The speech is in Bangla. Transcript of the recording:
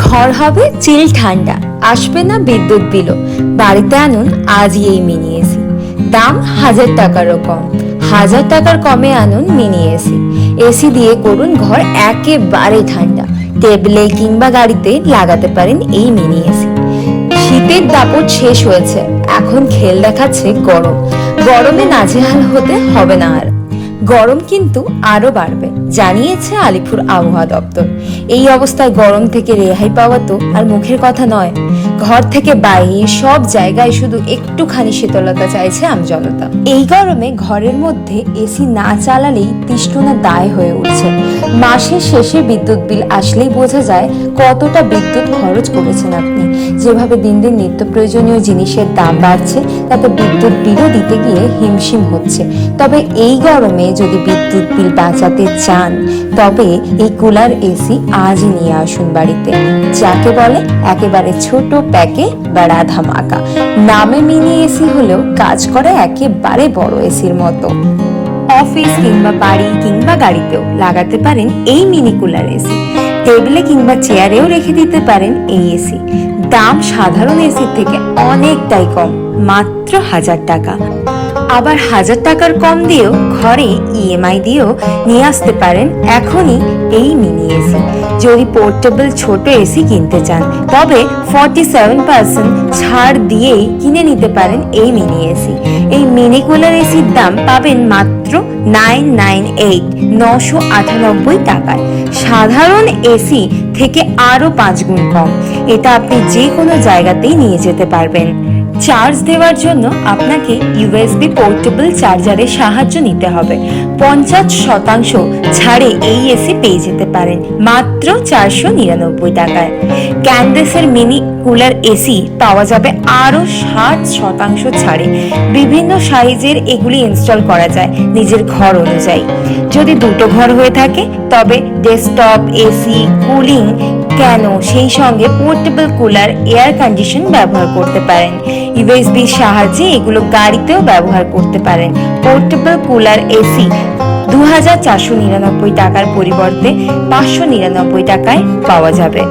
ঘর হবে চিল ঠান্ডা, আসবে না বিদ্যুৎ বিলও। বাড়িতে আনুন আজই এই মিনি এসি, দাম 1000 টাকারও কম। 1000 টাকার কমে আনুন মিনি এসি। এসি দিয়ে করুন ঘর একেবারে ঠান্ডা। টেবিলে কিংবা গাড়িতে লাগাতে পারেন এই মিনি এসি। শীতের দাপট শেষ হয়েছে, এখন খেল দেখাচ্ছে গরম। গরমে নাজেহাল হতে হবে না আর। গরম কিন্তু আরো বাড়বে, জানিয়েছে আলিপুর আবহাওয়া দপ্তর। এই অবস্থায় গরম থেকে রেহাই পাওয়া তো আর মুখের কথা নয়। ঘর থেকে বাইরে সব জায়গায় শুধু একটুখানি শীতলতা চাইছে আমজনতা। এই গরমে ঘরের মধ্যে এসি না চালালেই তৃষ্ণা দায় হয়ে উঠছে। মাসের শেষে বিদ্যুৎ বিল আসলেই বোঝা যায় কতটা বিদ্যুৎ খরচ করেছেন আপনি। যেভাবে দিন দিন নিত্য প্রয়োজনীয় জিনিসের দাম বাড়ছে, তাতে বিদ্যুৎ বিলও দিতে গিয়ে হিমশিম হচ্ছে। তবে এই গরমে যদি বিদ্যুৎ বিল বাঁচাতে চান, তবে এই কুলার এসি আজই নিয়ে আসুন বাড়িতে। যাকে বলে একেবারে ছোট প্যাকে বড়া ধামাকা। নামে মিনি এসি হলেও কাজ করে একেবারে বড় এসির মতো। অফিস কিংবা বাড়ি কিংবা গাড়িতেও লাগাতে পারেন এই মিনি কুলার এসি। টেবিলে কিংবা চেয়ারেও রেখে দিতে পারেন এই এসি। দাম সাধারণ এসির থেকে অনেকটাই কম, মাত্র 1000 টাকা। আবার 1000 টাকার কম দিয়েও ঘরে ইএমআই দিয়েও নিয়ে আসতে পারেন এখনই এই মিনি এসি। যদি পোর্টেবল ছোট এসি কিনতে চান, তবে 47% ছাড় দিয়েই কিনে নিতে পারেন এই মিনি এসি। এই মিনি কুলার এসির দাম পাবেন মাত্র 998 টাকায়। সাধারণ এসি থেকে আরো 5 গুণ কম। এটা আপনি যে কোনো জায়গাতেই নিয়ে যেতে পারবেন। চার্জ দেওয়ার জন্য আপনাকে ইউএসবি পোর্টেবল চার্জারের সাহায্য নিতে হবে। 50% ছাড়ে এই এসি পেয়ে যেতে পারেন মাত্র 499 টাকায়। ক্যানডেসের মিনি কুলার এসি পাওয়া যাবে আরো 60% ছাড়ে। বিভিন্ন সাইজের এগুলি ইনস্টল করা যায় নিজের ঘর অনুযায়ী। যদি দুটো ঘর হয়ে থাকে, তবে ডেস্কটপ এসি, কুলিং কেন সেই সঙ্গে পোর্টেবল কুলার, এয়ার কন্ডিশন ব্যবহার করতে পারেন। ইউএসবির সাহায্যে এগুলো গাড়িতেও ব্যবহার করতে পারেন। পোর্টেবল কুলার এসি 2499 টাকার পরিবর্তে 599 টাকায় পাওয়া যাবে।